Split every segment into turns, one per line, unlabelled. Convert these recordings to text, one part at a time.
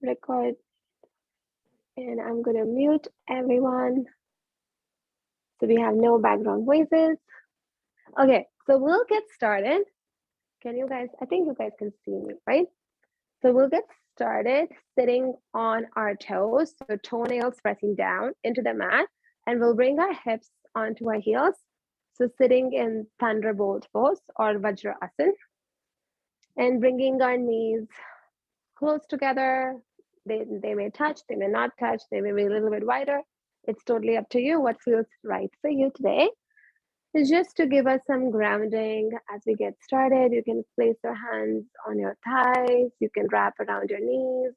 record, and I'm going to mute everyone so we have no background voices. Okay, so we'll get started. Can you guys, I think you guys can see me, right? So we'll get started sitting on our toes, so toenails pressing down into the mat, and we'll bring our hips onto our heels. So sitting in thunderbolt pose or Vajrasana, and bringing our knees close together. They may touch, they may not touch, they may be a little bit wider. It's totally up to you what feels right for you today. It's just to give us some grounding as we get started. You can place your hands on your thighs, you can wrap around your knees,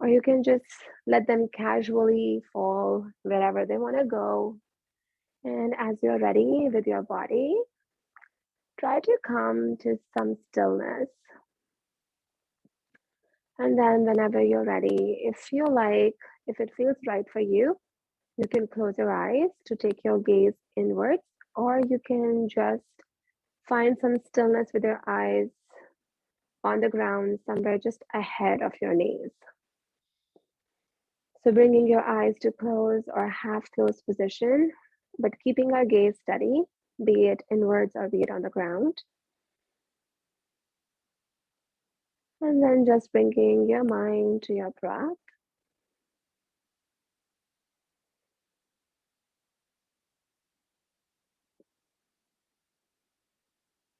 or you can just let them casually fall wherever they want to go. And as you're ready with your body, try to come to some stillness. And then whenever you're ready, if you like, if it feels right for you, you can close your eyes to take your gaze inwards, or you can just find some stillness with your eyes on the ground somewhere just ahead of your knees. So bringing your eyes to close or half closed position, but keeping our gaze steady, be it inwards or be it on the ground. And then just bringing your mind to your breath.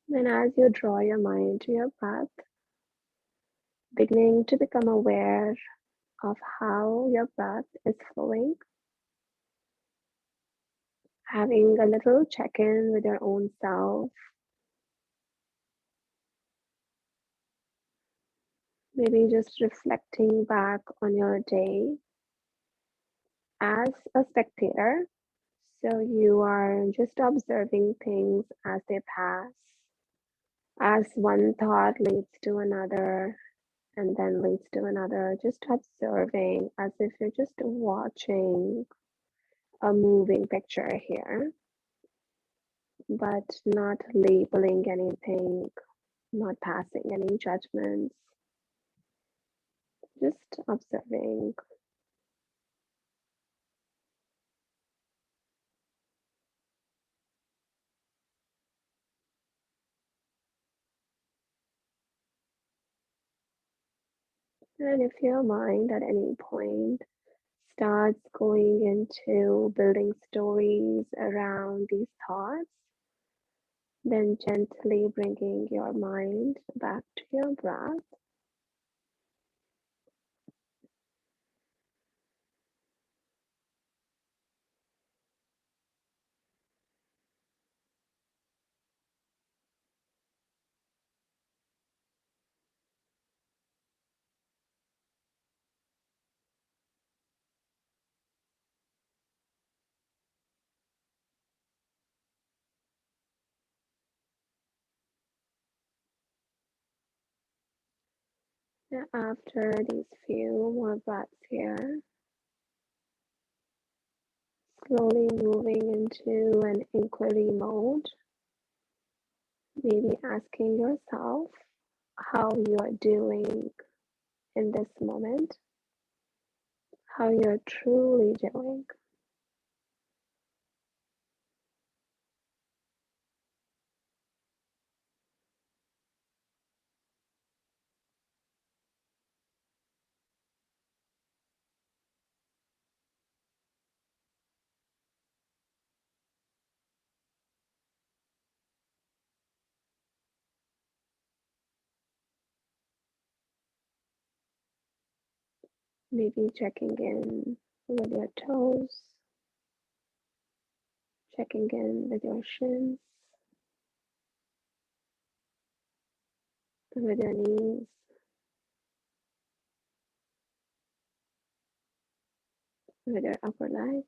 And as you draw your mind to your breath, beginning to become aware of how your breath is flowing, having a little check-in with your own self, maybe just reflecting back on your day as a spectator. So you are just observing things as they pass, as one thought leads to another and then leads to another, just observing as if you're just watching a moving picture here, but not labeling anything, not passing any judgments, just observing. And if your mind at any point starts going into building stories around these thoughts, then gently bringing your mind back to your breath. And after these few more breaths here, slowly moving into an inquiry mode, maybe asking yourself how you are doing in this moment, how you're truly doing. Maybe checking in with your toes, checking in with your shins, with your knees, with your upper legs,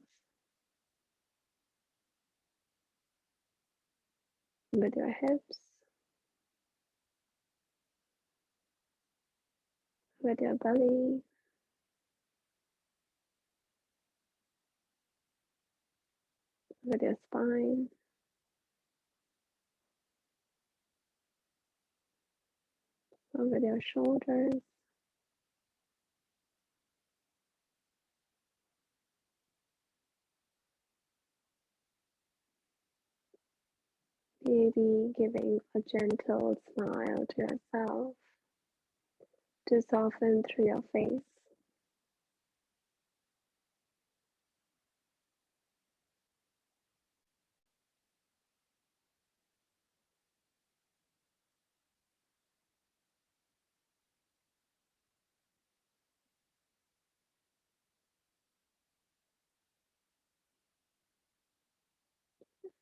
with your hips, with your belly, with your spine, with your shoulders, Maybe giving a gentle smile to yourself to soften through your face.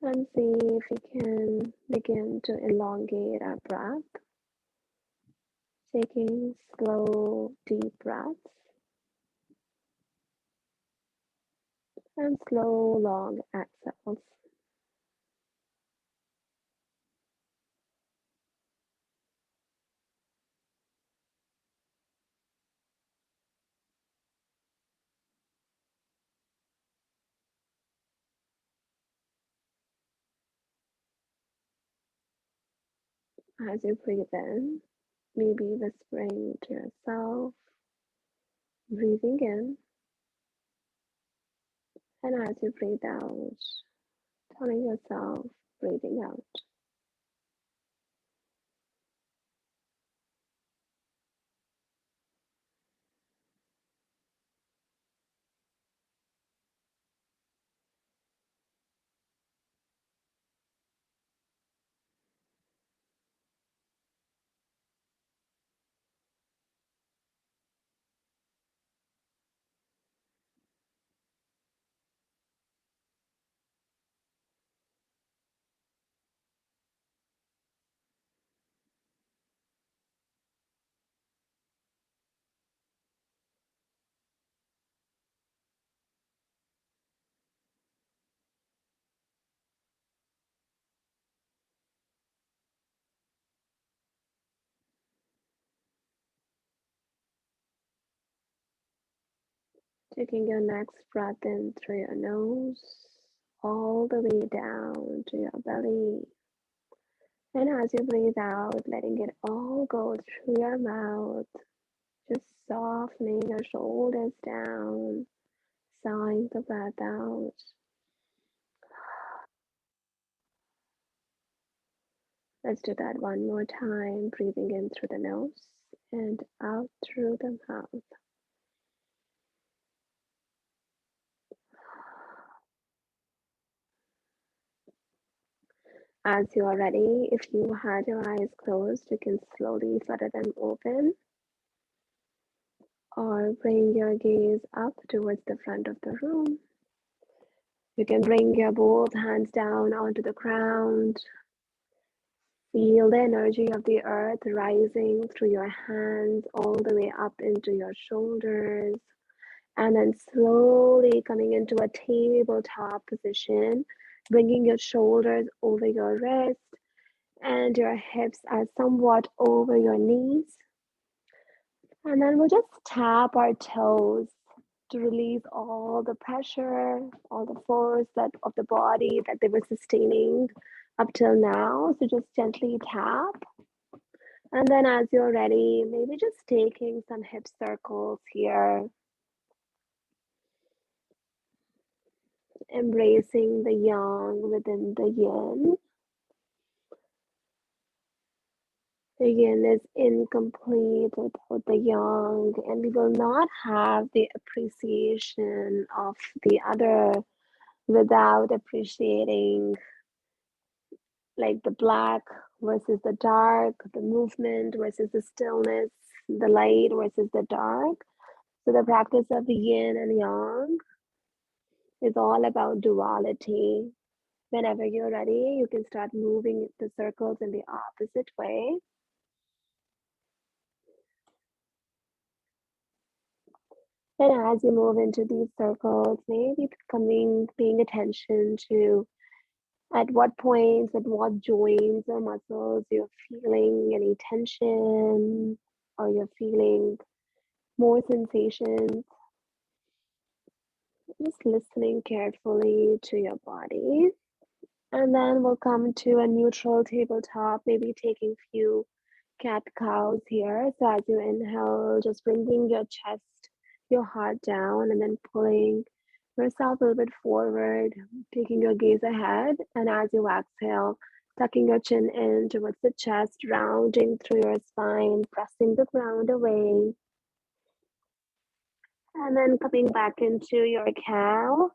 And see if we can begin to elongate our breath, taking slow, deep breaths and slow, long exhales. As you breathe in, maybe whispering to yourself, breathing in, and as you breathe out, telling yourself, breathing out. Taking your next breath in through your nose, all the way down to your belly. And as you breathe out, letting it all go through your mouth, just softening your shoulders down, sighing the breath out. Let's do that one more time, breathing in through the nose and out through the mouth. As you are ready, if you had your eyes closed, you can slowly flutter them open or bring your gaze up towards the front of the room. You can bring your both hands down onto the ground. Feel the energy of the earth rising through your hands all the way up into your shoulders, and then slowly coming into a tabletop position, bringing your shoulders over your wrist and your hips are somewhat over your knees. And then we'll just tap our toes to release all the pressure, all the force that of the body that they were sustaining up till now. So just gently tap. And then as you're ready, maybe just taking some hip circles here, embracing the yang within the yin. The yin is incomplete without the yang, and we will not have the appreciation of the other without appreciating like the black versus the dark, the movement versus the stillness, the light versus the dark. So the practice of the yin and yang is all about duality. Whenever you're ready, you can start moving the circles in the opposite way. And as you move into these circles, maybe paying attention to at what points, at what joints or muscles you're feeling any tension or you're feeling more sensations. Just listening carefully to your body. And then we'll come to a neutral tabletop, maybe taking few cat cows here. So as you inhale, just bringing your chest, your heart down, and then pulling yourself a little bit forward, taking your gaze ahead. And as you exhale, Tucking your chin in towards the chest, rounding through your spine, pressing the ground away. And then coming back into your cow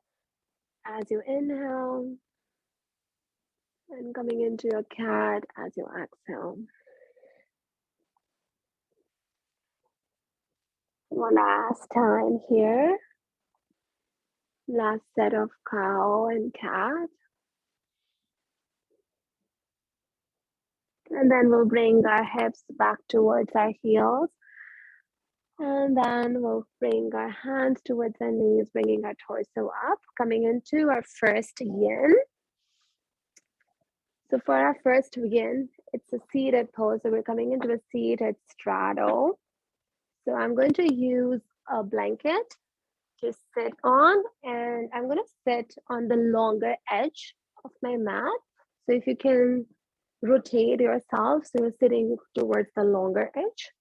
as you inhale. And coming into your cat as you exhale. One last time here. Last set of cow and cat. And then we'll bring our hips back towards our heels. And then we'll bring our hands towards our knees, bringing our torso up, coming into our first yin. So for our first yin, it's a seated pose. So we're coming into a seated straddle. So I'm going to use a blanket to sit on, and I'm going to sit on the longer edge of my mat. So if you can rotate yourself, so you're sitting towards the longer edge,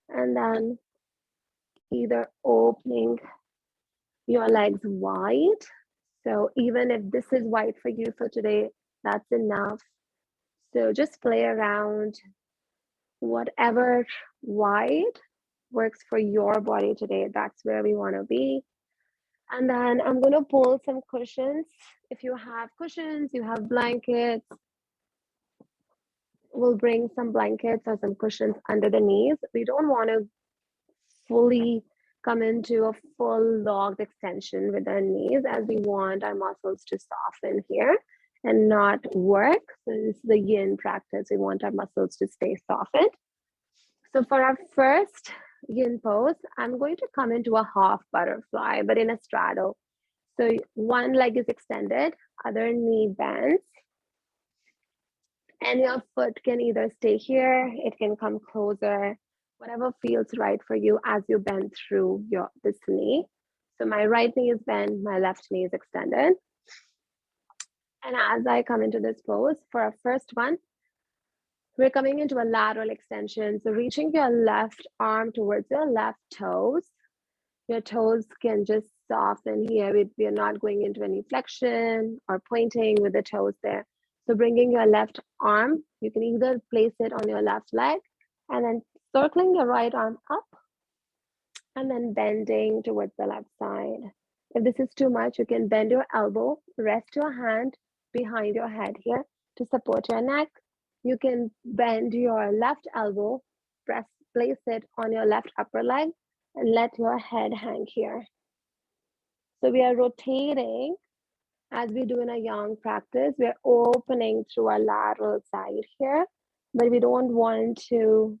and then either opening your legs wide. So even if this is wide for you for today, that's enough. So just play around, whatever wide works for your body today. That's where we want to be. And then I'm going to pull some cushions. If you have cushions, you have blankets, we'll bring some blankets or some cushions under the knees. We don't want to fully come into a full locked extension with our knees, as we want our muscles to soften here and not work. So this is the yin practice. We want our muscles to stay softened. So for our first yin pose, I'm going to come into a half butterfly, but in a straddle. So one leg is extended, other knee bends, and your foot can either stay here, it can come closer, whatever feels right for you as you bend through this knee. So my right knee is bent, my left knee is extended. And as I come into this pose, for our first one, we're coming into a lateral extension. So reaching your left arm towards your left toes. Your toes can just soften here. We are not going into any flexion or pointing with the toes there. So bringing your left arm, you can either place it on your left leg and then circling your right arm up and then bending towards the left side. If this is too much, you can bend your elbow, rest your hand behind your head here to support your neck. You can bend your left elbow, place it on your left upper leg, and let your head hang here. So we are rotating as we do in a yang practice. We're opening through our lateral side here, but we don't want to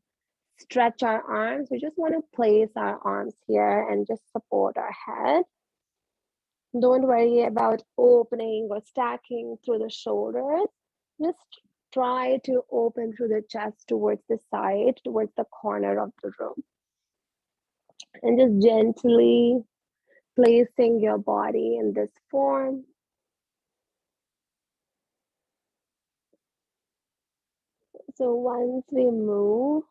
stretch our arms. We just want to place our arms here and just support our head. Don't worry about opening or stacking through the shoulders. Just try to open through the chest towards the side, towards the corner of the room. And just gently placing your body in this form. So once we move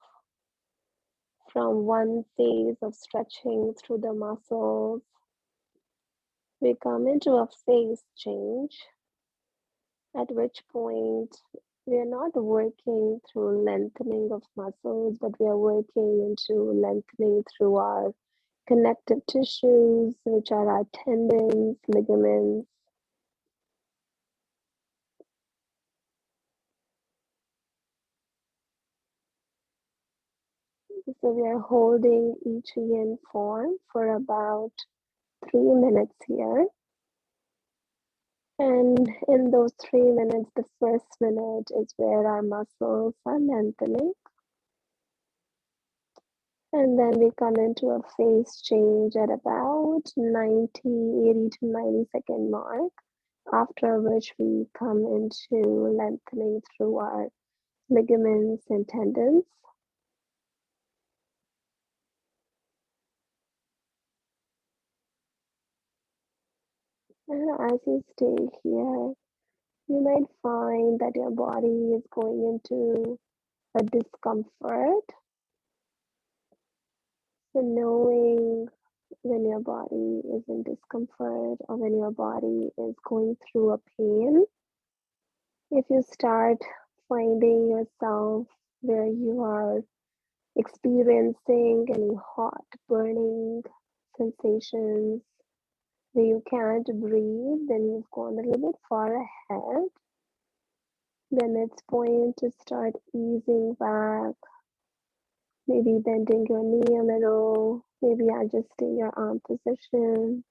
from one phase of stretching through the muscles, we come into a phase change, at which point we are not working through lengthening of muscles, but we are working into lengthening through our connective tissues, which are our tendons, ligaments. So we are holding each yin form for about 3 minutes here. And in those 3 minutes, the first minute is where our muscles are lengthening. And then we come into a phase change at about 80 to 90 second mark, after which we come into lengthening through our ligaments and tendons. And as you stay here, you might find that your body is going into a discomfort. So knowing when your body is in discomfort or when your body is going through a pain, If you start finding yourself where you are experiencing any hot burning sensations where you can't breathe, then you've gone a little bit far ahead. Then it's point to start easing back, maybe bending your knee a little, maybe adjusting your arm position.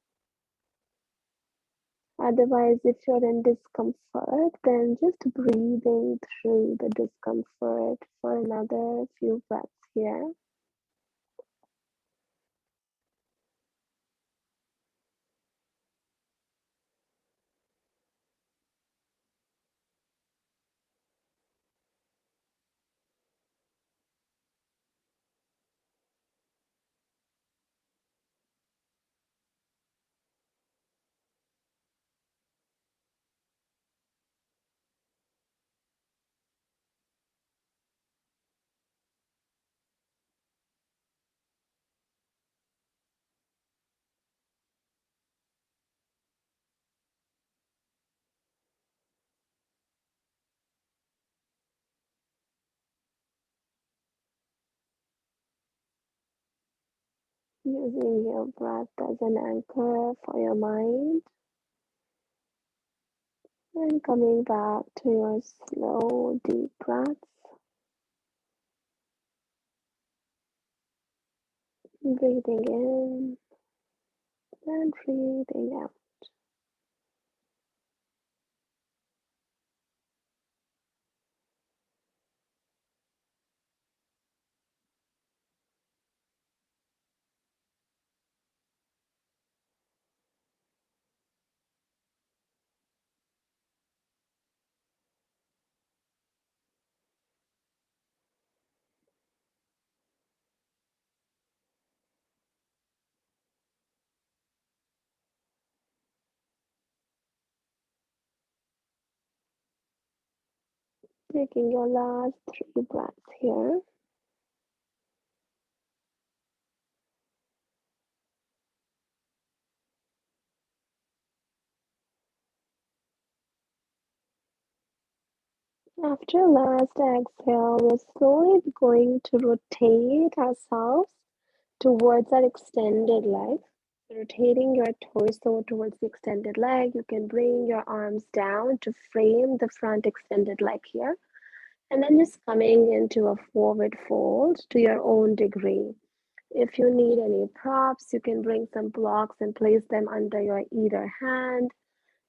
Otherwise, if you're in discomfort, then just breathing through the discomfort for another few breaths here. Using your breath as an anchor for your mind and coming back to your slow, deep breaths. Breathing in and breathing out. Taking your last 3 breaths here. After last exhale, we're slowly going to rotate ourselves towards our extended leg. Rotating your torso towards the extended leg, you can bring your arms down to frame the front extended leg here. And then just coming into a forward fold to your own degree. If you need any props, you can bring some blocks and place them under your either hand.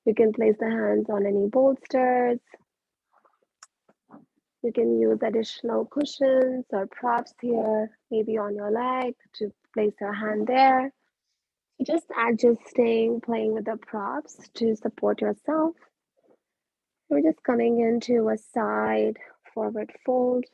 You can place the hands on any bolsters. You can use additional cushions or props here, maybe on your leg to place your hand there. Just adjusting, playing with the props to support yourself. We're just coming into a side forward fold.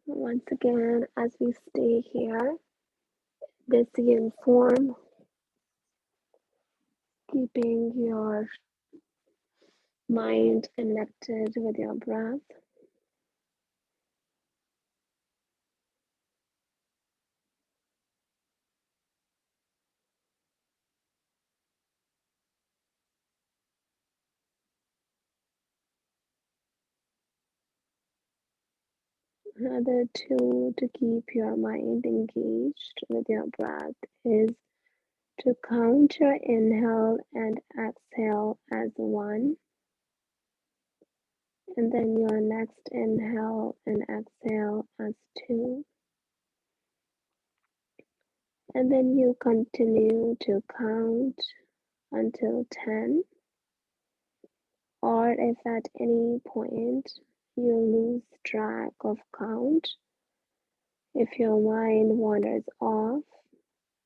Once again, as we stay here, this yin form, keeping your mind connected with your breath. Another tool to keep your mind engaged with your breath is to count your inhale and exhale as one, and then your next inhale and exhale as two. And then you continue to count until 10, or if at any point you lose track of count, if your mind wanders off,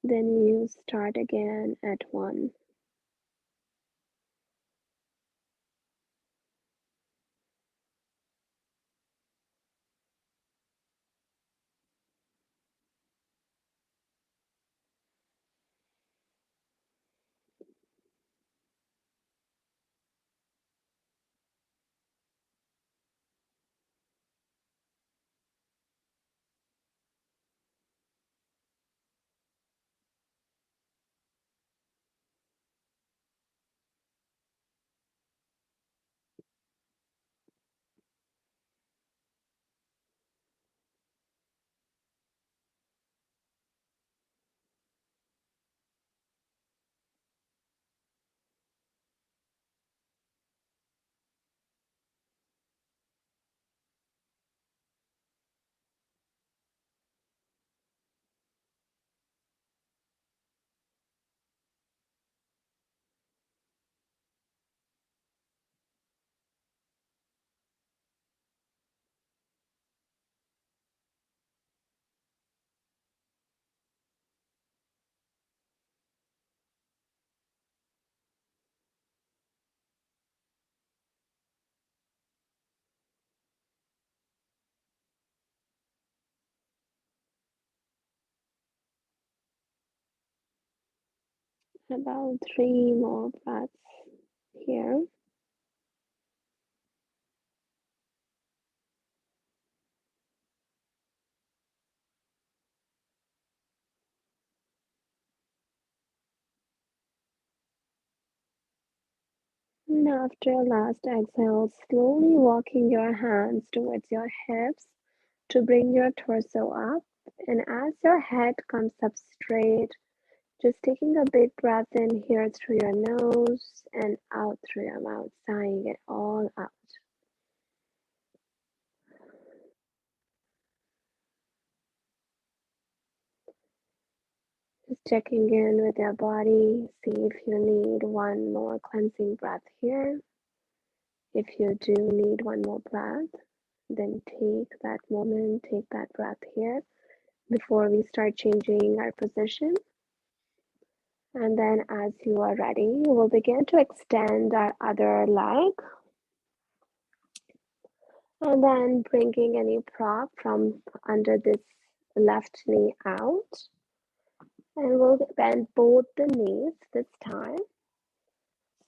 then you start again at 1. About 3 more breaths here. And after your last exhale, slowly walking your hands towards your hips to bring your torso up. And as your head comes up straight, just taking a big breath in here through your nose and out through your mouth, sighing it all out. Just checking in with your body, see if you need one more cleansing breath here. If you do need one more breath, then take that moment, take that breath here before we start changing our position. And then as you are ready, we'll begin to extend our other leg and then bringing any prop from under this left knee out. And we'll bend both the knees this time.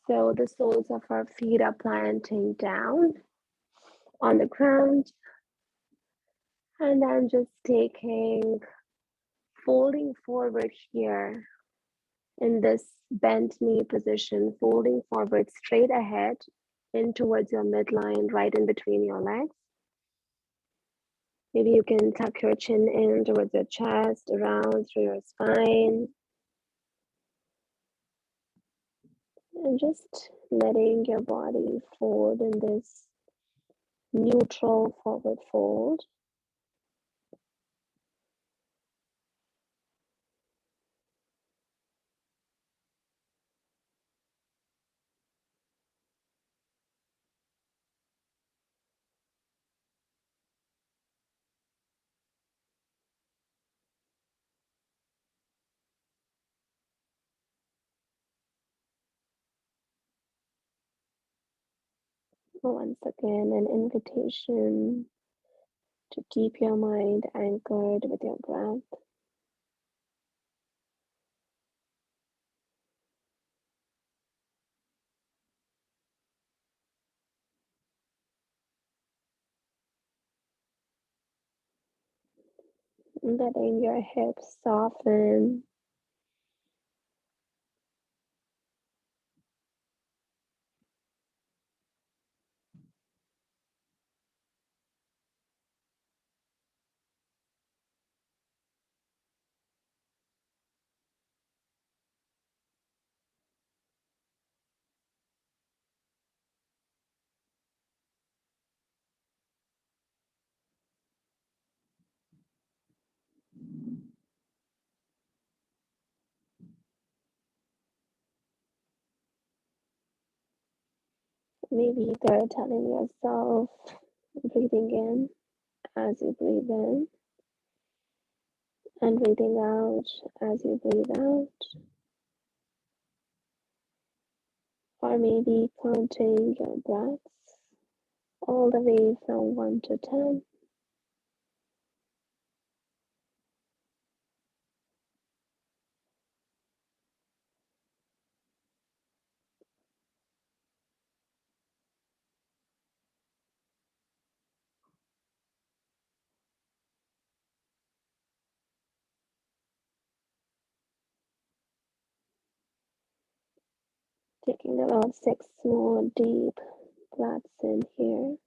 So the soles of our feet are planting down on the ground. And then just folding forward here in this bent knee position, folding forward straight ahead in towards your midline, right in between your legs. Maybe you can tuck your chin in towards your chest, around through your spine. And just letting your body fold in this neutral forward fold. Once again, an invitation to keep your mind anchored with your breath. Letting your hips soften. Maybe they're telling yourself, breathing in as you breathe in, and breathing out as you breathe out. Or maybe counting your breaths all the way from 1 to 10. Taking about 6 more deep breaths in here.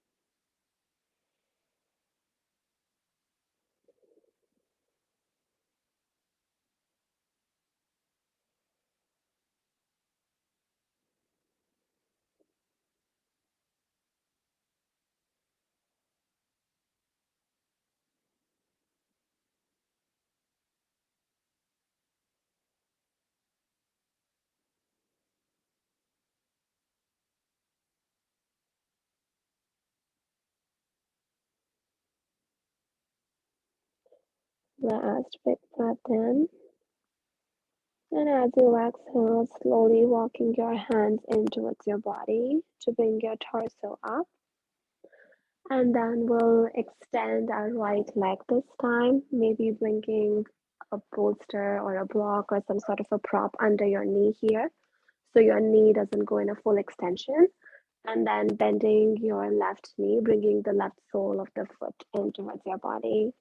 Last big breath in. And as you exhale, slowly walking your hands in towards your body to bring your torso up. And then we'll extend our right leg this time, maybe bringing a bolster or a block or some sort of a prop under your knee here, so your knee doesn't go in a full extension. And then bending your left knee, bringing the left sole of the foot in towards your body.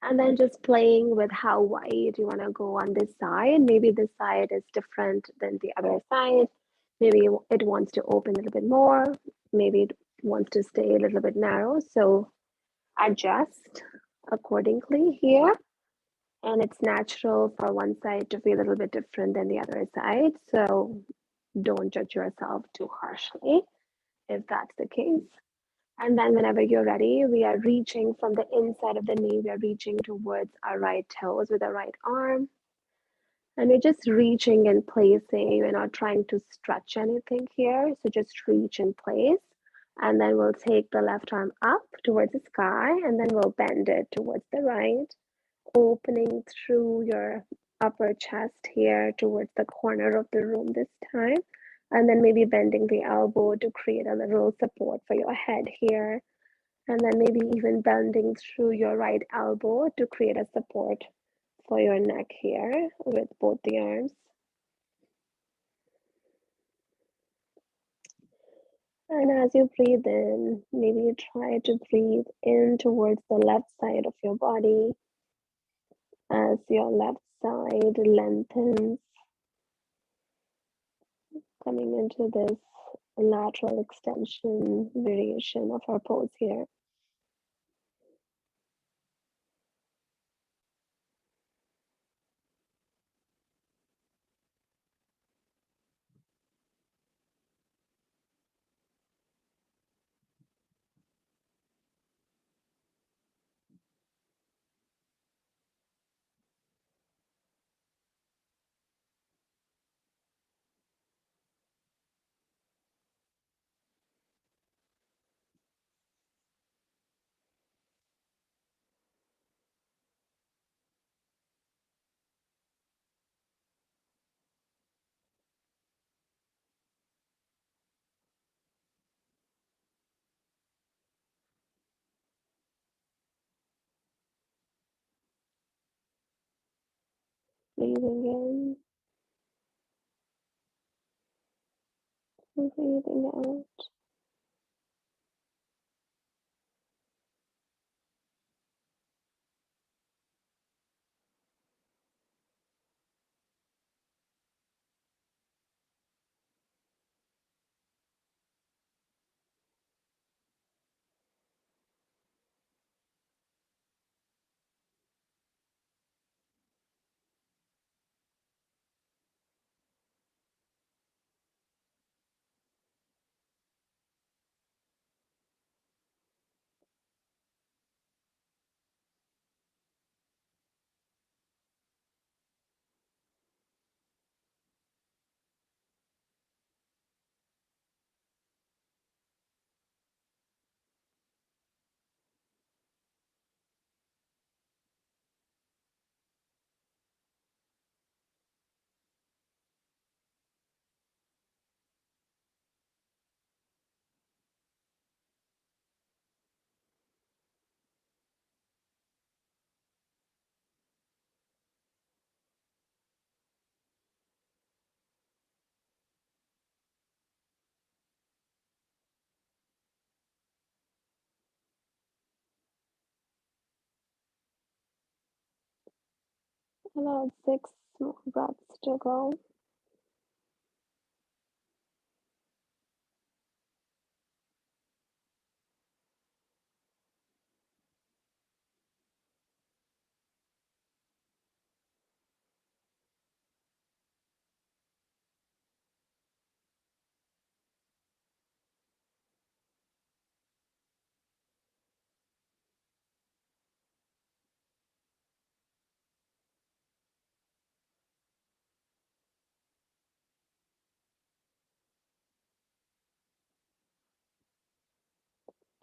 And then just playing with how wide you want to go on this side. Maybe this side is different than the other side. Maybe it wants to open a little bit more. Maybe it wants to stay a little bit narrow. So adjust accordingly here. And it's natural for one side to feel a little bit different than the other side. So don't judge yourself too harshly if that's the case. And then whenever you're ready, we are reaching from the inside of the knee, we are reaching towards our right toes with our right arm. And we're just reaching and placing. We're not trying to stretch anything here. So just reach in place. And then we'll take the left arm up towards the sky, and then we'll bend it towards the right, opening through your upper chest here towards the corner of the room this time. And then maybe bending the elbow to create a little support for your head here. And then maybe even bending through your right elbow to create a support for your neck here with both the arms. And as you breathe in, maybe try to breathe in towards the left side of your body as your left side lengthens, coming into this lateral extension variation of our pose here. Breathing in, breathing out. About 6 more breaths to go.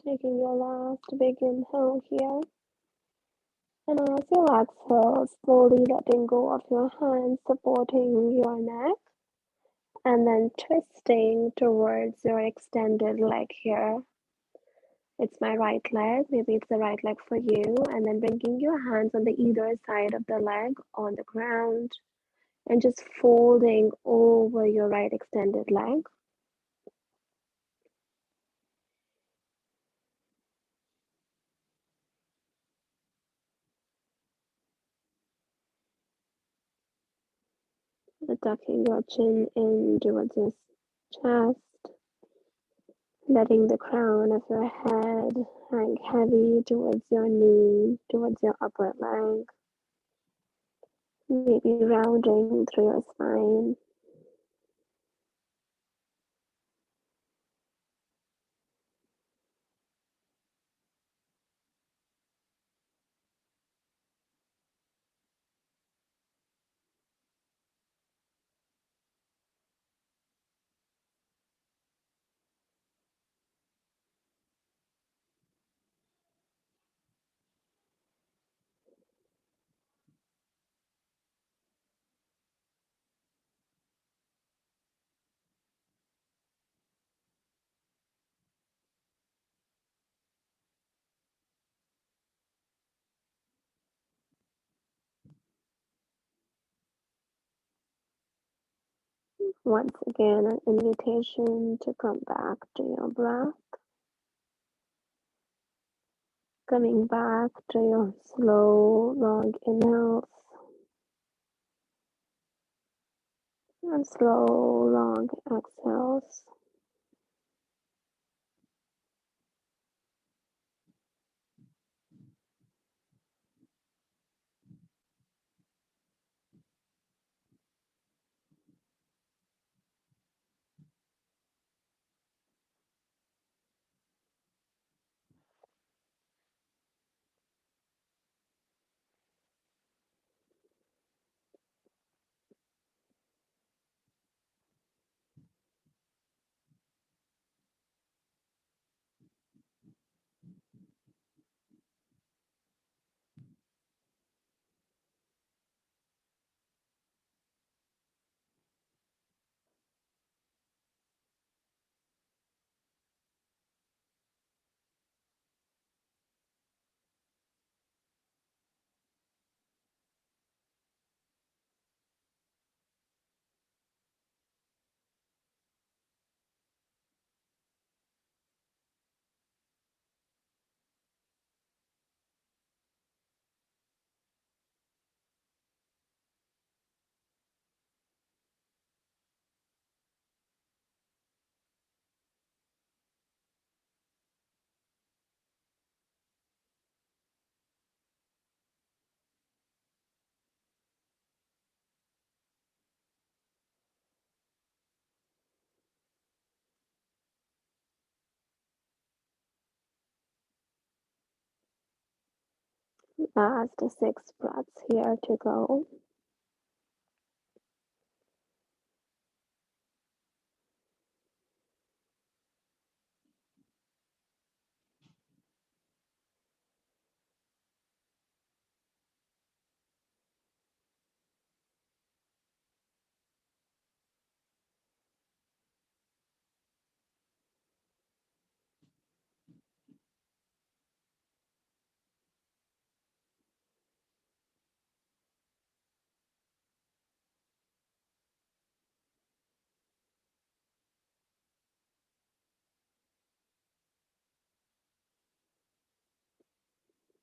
Taking your last big inhale here. And as you exhale, slowly letting go of your hands, supporting your neck, and then twisting towards your extended leg here. It's my right leg, maybe it's the right leg for you, and then bringing your hands on the either side of the leg on the ground and just folding over your right extended leg. Tucking your chin in towards your chest, letting the crown of your head hang heavy towards your knee, towards your upper leg, maybe rounding through your spine. Once again, an invitation to come back to your breath, coming back to your slow, long inhales and slow, long exhales. Last 6 breaths here to go.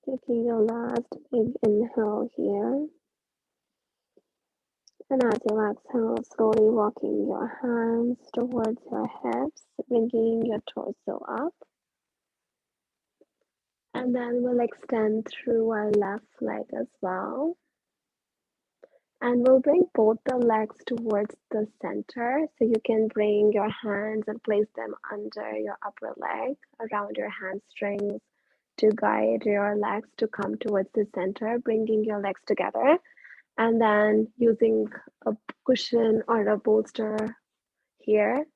Taking your last big inhale here. And as you exhale, slowly walking your hands towards your hips, bringing your torso up. And then we'll extend through our left leg as well. And we'll bring both the legs towards the center. So you can bring your hands and place them under your upper leg, around your hamstrings, to guide your legs to come towards the center, bringing your legs together. And then using a cushion or a bolster here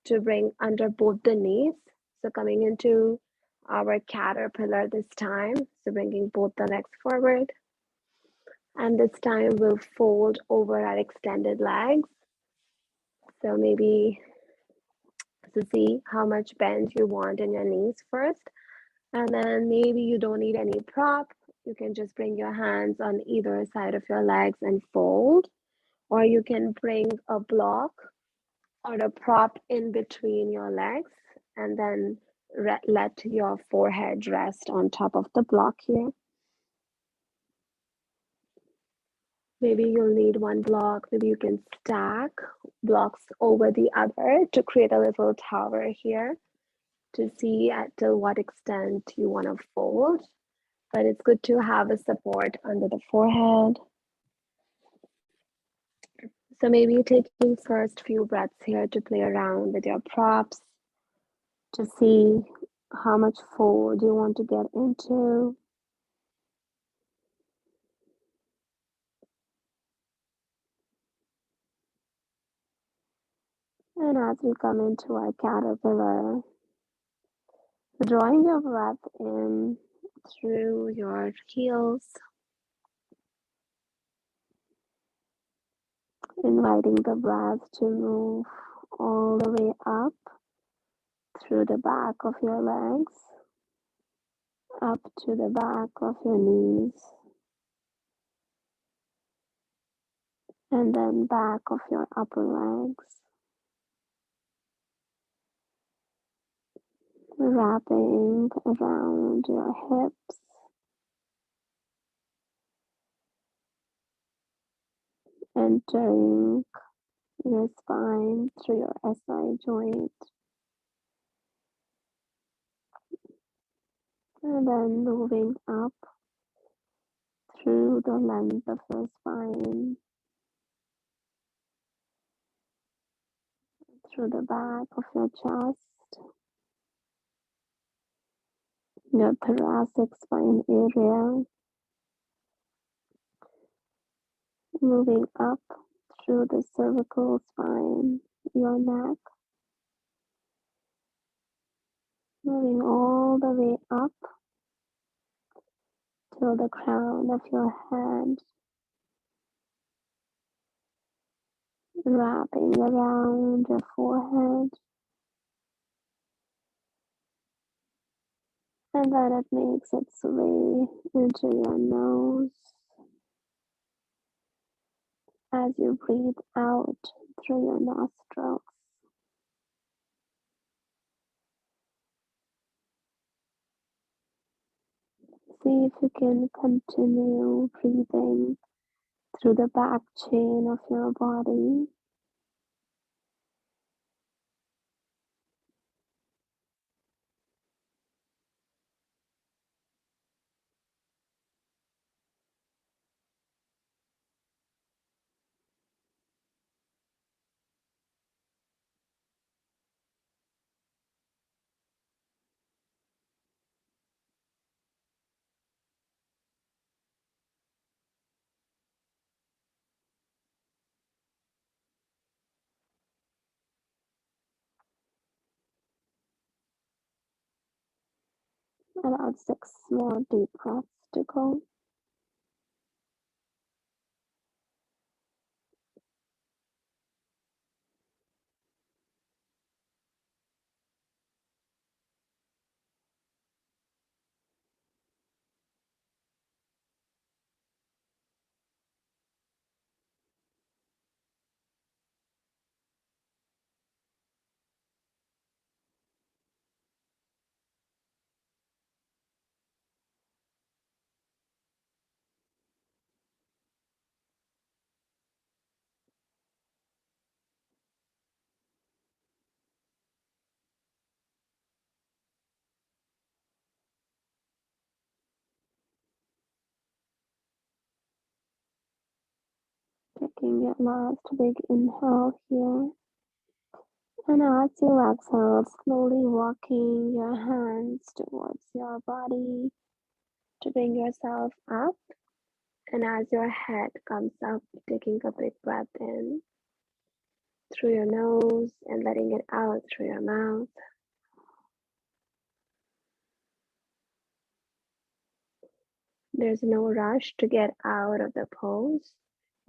to bring under both the knees. So coming into our caterpillar this time. So bringing both the legs forward. And this time we'll fold over our extended legs. So maybe to see how much bend you want in your knees first. And then maybe you don't need any prop. You can just bring your hands on either side of your legs and fold, or you can bring a block or a prop in between your legs and then let your forehead rest on top of the block here. Maybe you'll need one block. Maybe you can stack blocks over the other to create a little tower here to see at till what extent you want to fold. But it's good to have a support under the forehead. So maybe taking first few breaths here to play around with your props to see how much fold you want to get into. And as we come into our caterpillar, drawing your breath in through your heels, inviting the breath to move all the way up through the back of your legs, up to the back of your knees, and then back of your upper legs, wrapping around your hips, entering your spine through your SI joint, and then moving up through the length of your spine, through the back of your chest, your thoracic spine area, moving up through the cervical spine, your neck, moving all the way up till the crown of your head, wrapping around your forehead, and then it makes its way into your nose as you breathe out through your nostrils. See if you can continue breathing through the back chain of your body. About 6 more deep breaths to go. Taking your last big inhale here. And as you exhale, slowly walking your hands towards your body to bring yourself up. And as your head comes up, taking a big breath in through your nose and letting it out through your mouth. There's no rush to get out of the pose.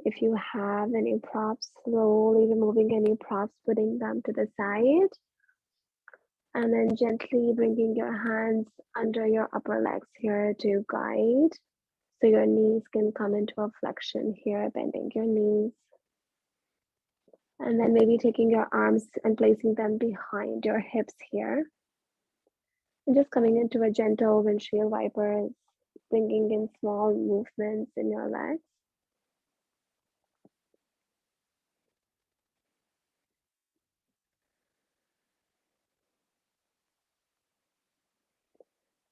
If you have any props, slowly removing any props, putting them to the side. And then gently bringing your hands under your upper legs here to guide. So your knees can come into a flexion here, bending your knees. And then maybe taking your arms and placing them behind your hips here. And just coming into a gentle windshield wipers, bringing in small movements in your legs.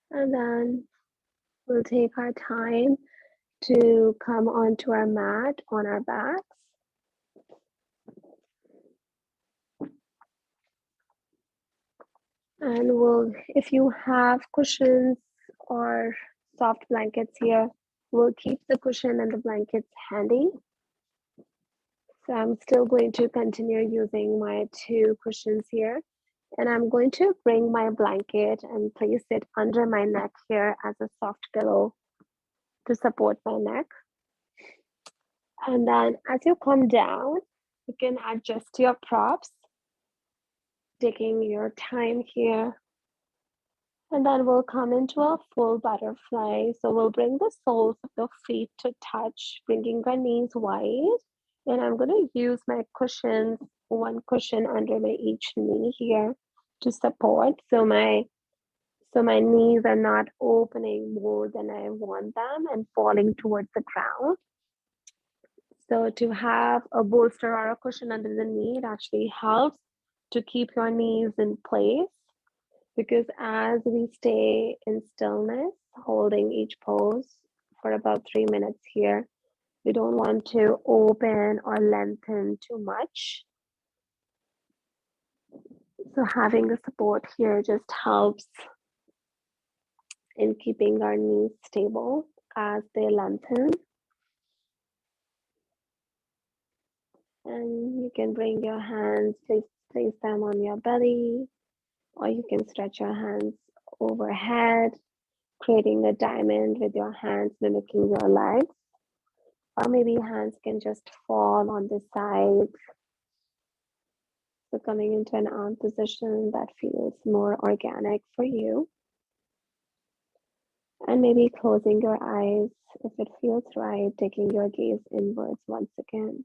And then we'll take our time to come onto our mat on our backs. And if you have cushions or soft blankets here, we'll keep the cushion and the blankets handy. So I'm still going to continue using my 2 cushions here. And I'm going to bring my blanket and place it under my neck here as a soft pillow to support my neck. And then as you come down, you can adjust your props, taking your time here. And then we'll come into a full butterfly. So we'll bring the soles of the feet to touch, bringing our knees wide. And I'm going to use my cushions, 1 cushion under my each knee here to support. So my knees are not opening more than I want them and falling towards the ground. So to have a bolster or a cushion under the knee, it actually helps to keep your knees in place, because as we stay in stillness, holding each pose for about 3 minutes here, we don't want to open or lengthen too much. So having the support here just helps in keeping our knees stable as they lengthen. And you can bring your hands, place them on your belly, or you can stretch your hands overhead, creating a diamond with your hands mimicking your legs. Or maybe hands can just fall on the sides. So coming into an arm position that feels more organic for you. And maybe closing your eyes if it feels right, taking your gaze inwards once again.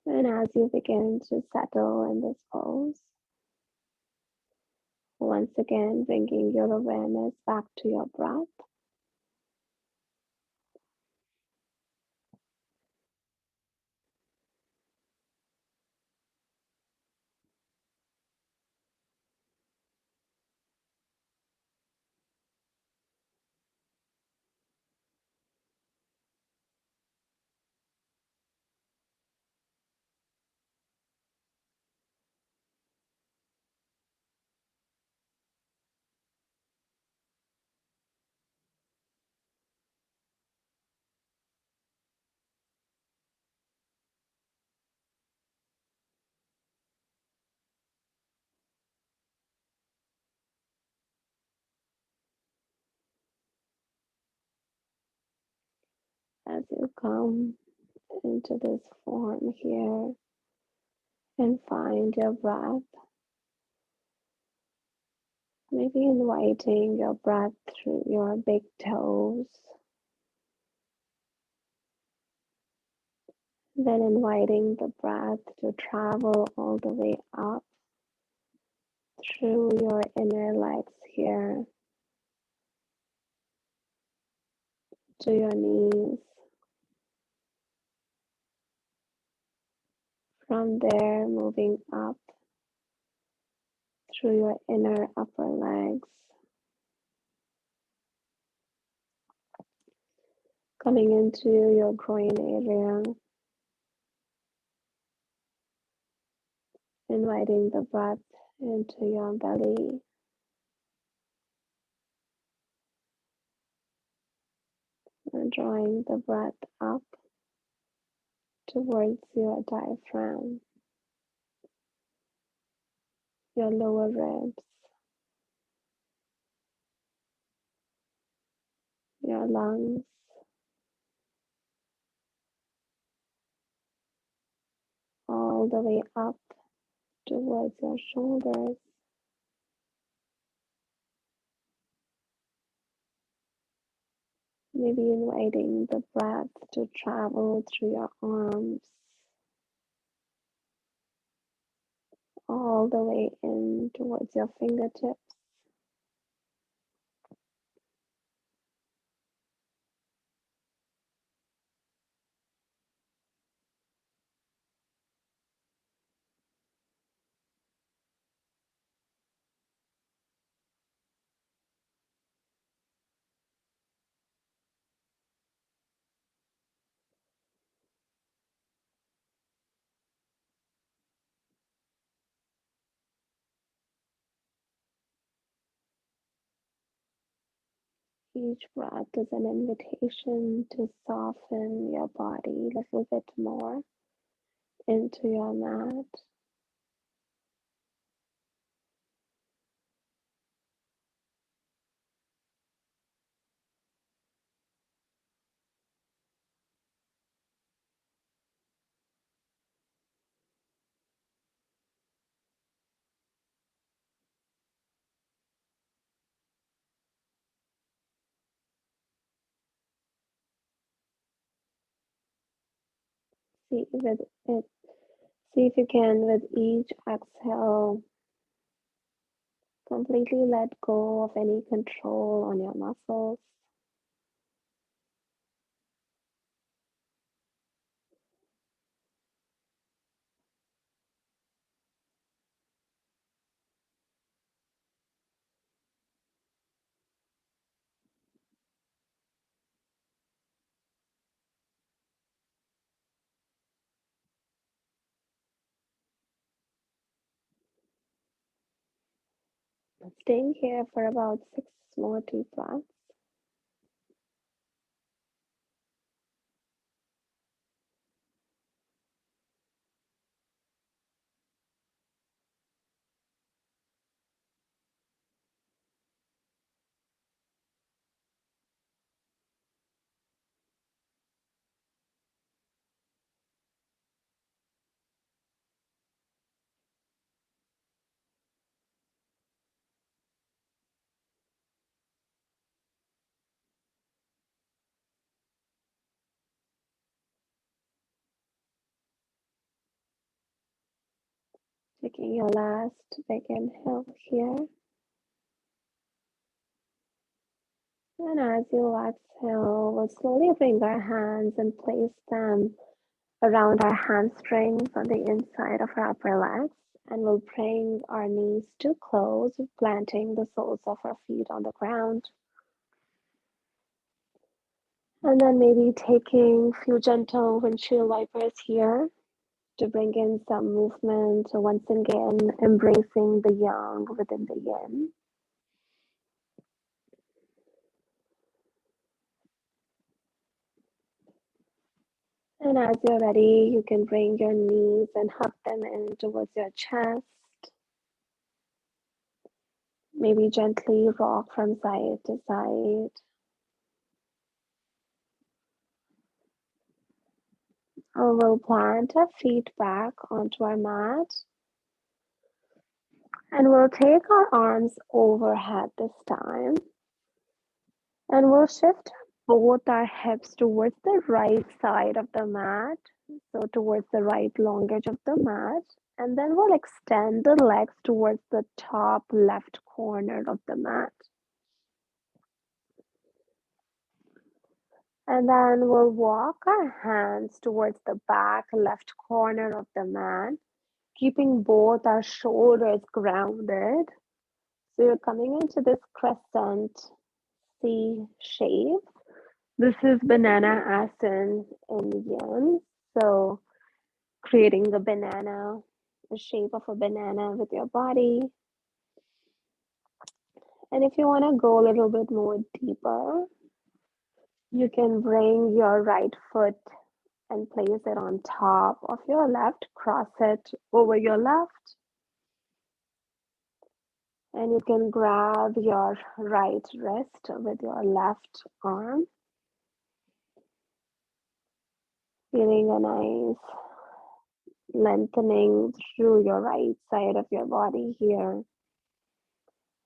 And as you begin to settle in this pose, once again, bringing your awareness back to your breath. As you come into this form here and find your breath, maybe inviting your breath through your big toes, then inviting the breath to travel all the way up through your inner legs here to your knees. From there, moving up through your inner upper legs, coming into your groin area, inviting the breath into your belly, and drawing the breath up towards your diaphragm, your lower ribs, your lungs, all the way up towards your shoulders. Maybe inviting the breath to travel through your arms all the way in towards your fingertips. Each breath is an invitation to soften your body a little bit more into your mat. See with it, see if you can with each exhale completely let go of any control on your muscles. Staying here for about 6 more deep breaths. Taking your last big inhale here. And as you exhale, we'll slowly bring our hands and place them around our hamstrings on the inside of our upper legs. And we'll bring our knees to close, planting the soles of our feet on the ground. And then maybe taking a few gentle windshield wipers here to bring in some movement. So once again, embracing the yang within the yin. And as you're ready, you can bring your knees and hug them in towards your chest. Maybe gently rock from side to side. Or we'll plant our feet back onto our mat. And we'll take our arms overhead this time. And we'll shift both our hips towards the right side of the mat. So towards the right long edge of the mat. And then we'll extend the legs towards the top left corner of the mat. And then we'll walk our hands towards the back left corner of the mat, keeping both our shoulders grounded. So you're coming into this crescent C shape. This is banana asana in yin. So creating the banana, the shape of a banana with your body. And if you want to go a little bit more deeper, you can bring your right foot and place it on top of your left, cross it over your left. And you can grab your right wrist with your left arm. Feeling a nice lengthening through your right side of your body here,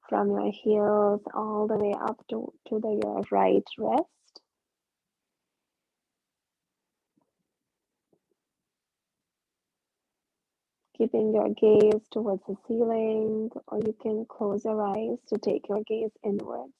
from your heels all the way up to your right wrist. Keeping your gaze towards the ceiling, or you can close your eyes to take your gaze inwards.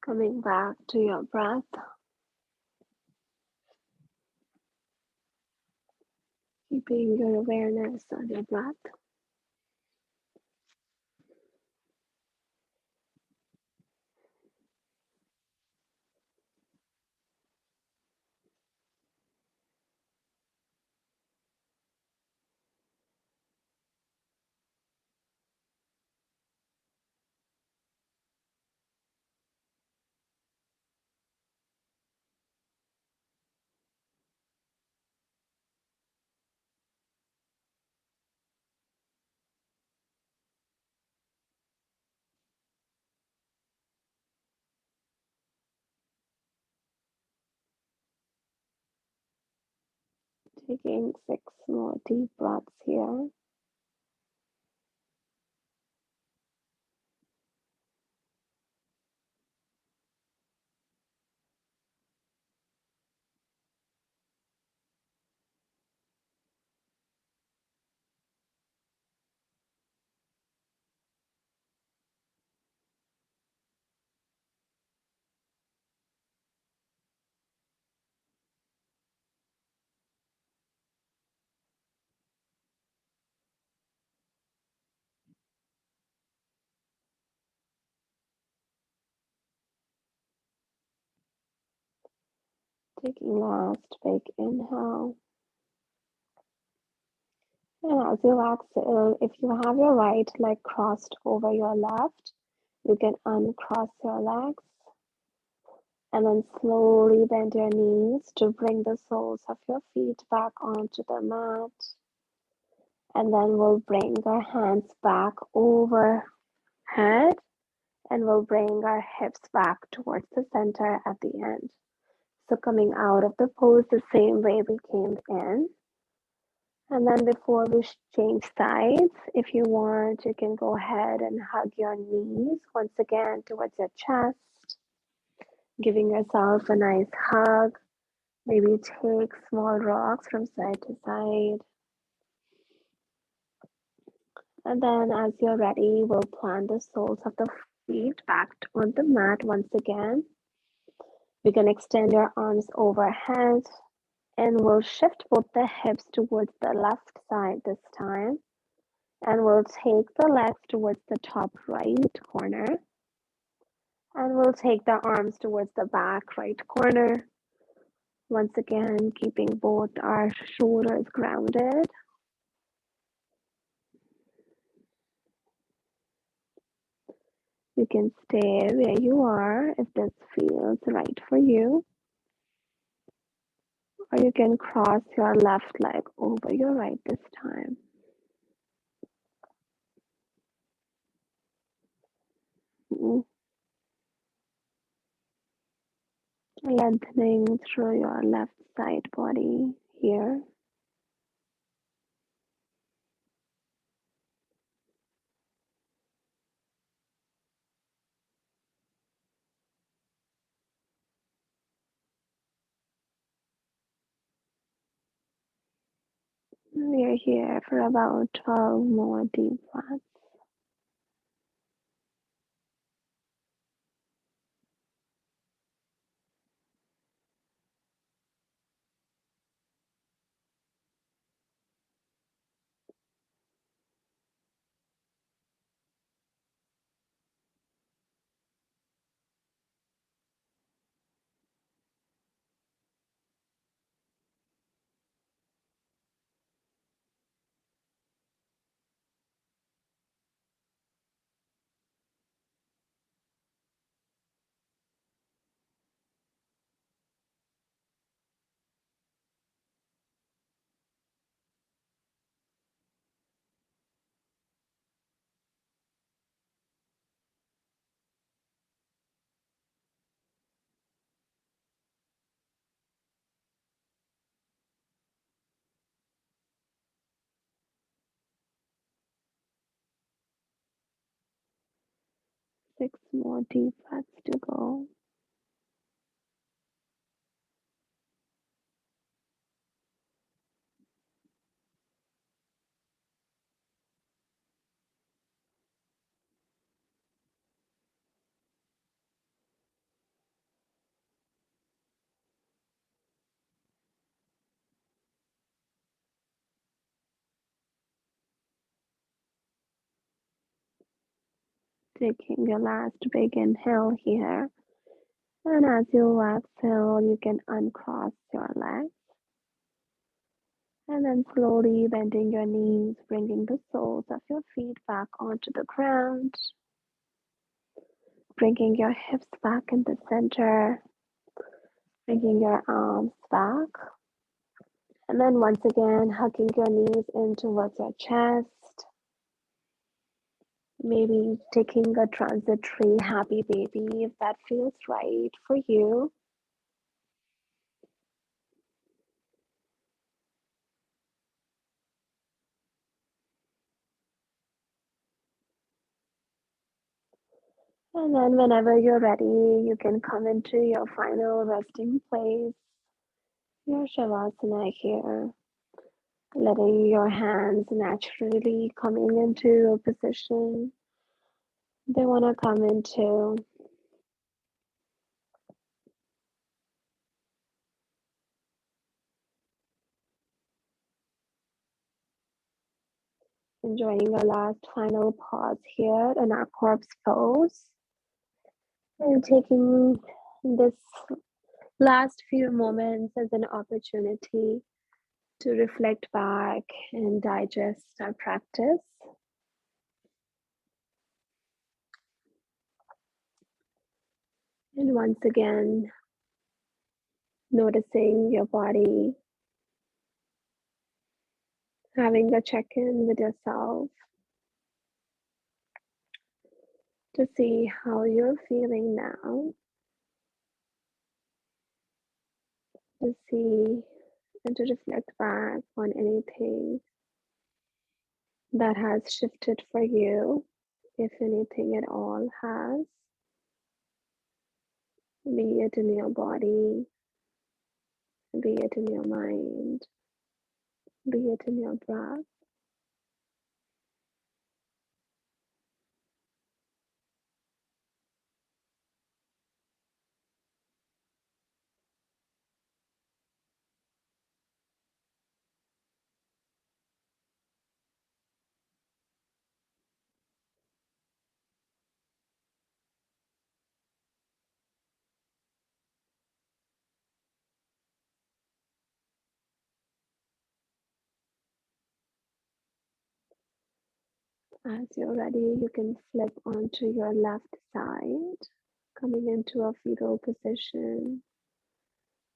Coming back to your breath, keeping your awareness on your breath. Taking 6 more deep breaths here. Taking last big inhale. And as you exhale, if you have your right leg crossed over your left, you can uncross your legs and then slowly bend your knees to bring the soles of your feet back onto the mat. And then we'll bring our hands back overhead and we'll bring our hips back towards the center at the end. So coming out of the pose the same way we came in. And then before we change sides, if you want, you can go ahead and hug your knees once again towards your chest, giving yourself a nice hug. Maybe take small rocks from side to side. And then as you're ready, we'll plant the soles of the feet back on the mat once again. We can extend your arms overhead and we'll shift both the hips towards the left side this time. And we'll take the legs towards the top right corner. And we'll take the arms towards the back right corner. Once again, keeping both our shoulders grounded. You can stay where you are if this feels right for you. Or you can cross your left leg over your right this time. Lengthening through your left side body here. We are here for about 12 more deep breaths. 6 more deep breaths to go. Taking your last big inhale here. And as you exhale, you can uncross your legs. And then slowly bending your knees, bringing the soles of your feet back onto the ground. Bringing your hips back in the center. Bringing your arms back. And then once again, hugging your knees in towards your chest. Maybe taking a transitory happy baby if that feels right for you. And then whenever you're ready, you can come into your final resting place, your Shavasana here, letting your hands naturally coming into a position they want to come into. Enjoying a last final pause here in our corpse pose. And taking this last few moments as an opportunity to reflect back and digest our practice. And once again, noticing your body, having a check in with yourself to see how you're feeling now, to see and to reflect back on anything that has shifted for you, if anything at all has, be it in your body, be it in your mind, be it in your breath. As you're ready, you can flip onto your left side, coming into a fetal position.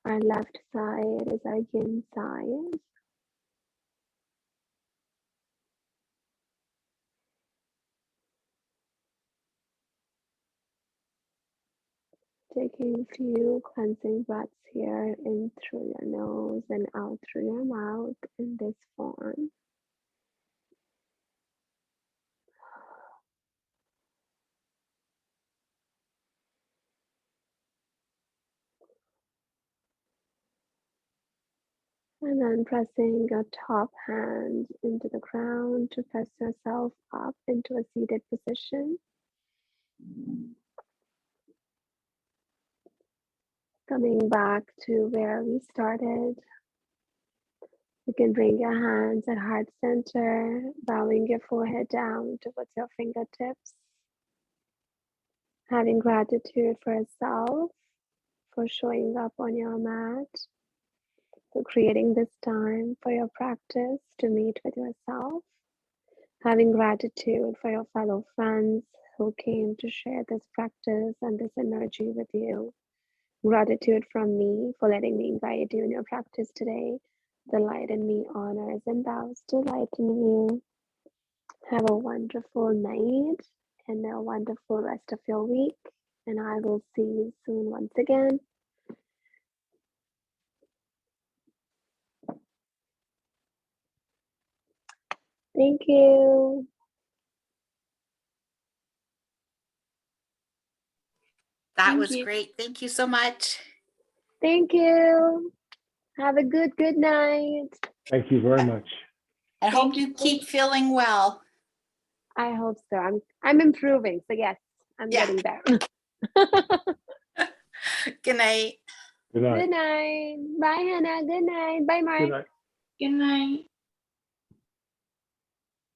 Our left side is our yin side. Taking a few cleansing breaths here in through your nose and out through your mouth in this form. And then pressing your top hand into the ground to press yourself up into a seated position. Coming back to where we started. You can bring your hands at heart center, bowing your forehead down towards your fingertips. Having gratitude for yourself, for showing up on your mat, for creating this time for your practice to meet with yourself. Having gratitude for your fellow friends who came to share this practice and this energy with you. Gratitude from me for letting me guide you in your practice today. The light in me honors and bows to light in you. Have a wonderful night and a wonderful rest of your week. And I will see you soon once again. Thank you.
That
Thank
was
you.
great. Thank you so much.
Thank you. Have a good night.
Thank you very much.
I hope
Thank
you
you.
keep feeling well.
I hope so. I'm improving. So yes, I'm
Yeah.
getting there.
Good night.
Good night.
Good night. Bye, Hannah. Good night. Bye, Mark.
Good night.
Good night.